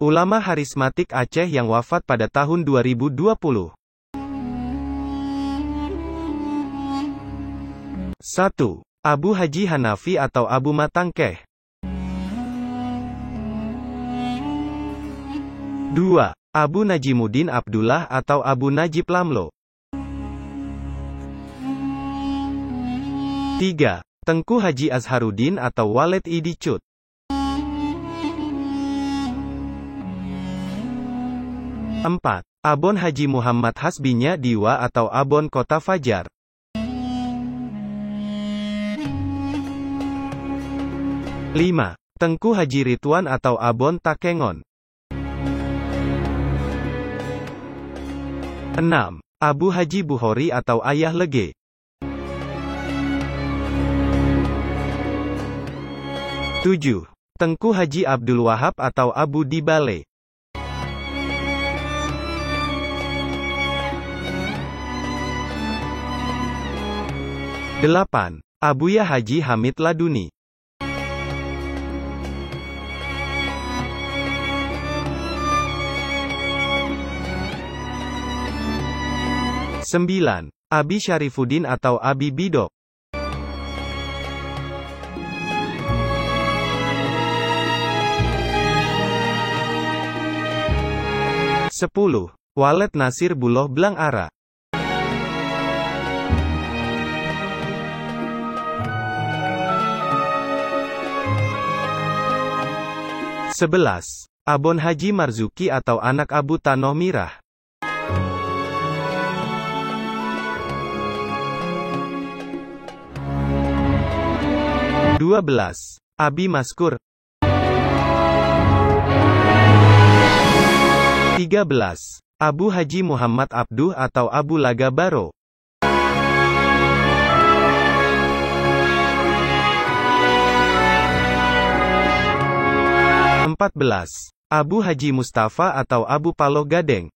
Ulama harismatik Aceh yang wafat pada tahun 2020. 1. Abu Haji Hanafi atau Abu Matangkeh. 2. Abu Najimuddin Abdullah atau Abu Najib Lamlo. 3. Tengku Haji Azharuddin atau Walid Idicut. 4. Abon Haji Muhammad Hasbinya Diwa atau Abon Kota Fajar. 5. Tengku Haji Ridwan atau Abon Takengon. 6. Abu Haji Buhori atau Ayah Lege. 7. Tengku Haji Abdul Wahab atau Abu Dibale. 8. Abuya Haji Hamid Laduni. 9. Abi Syarifuddin atau Abi Bidok. 10. Walid Nasir Buloh Blang Ara. 11. Abon Haji Marzuki atau anak Abu Tanoh Mirah. 12. Abi Maskur. 13. Abu Haji Muhammad Abduh atau Abu Laga Baro. 14. Abu Haji Mustafa atau Abu Paloh Gadeng.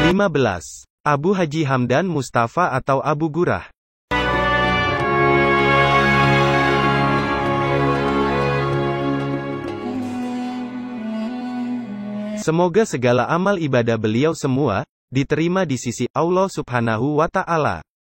15. Abu Haji Hamdan Mustafa atau Abu Gurah. 'Semoga segala amal ibadah beliau semua diterima di sisi Allah Subhanahu wa Ta'ala.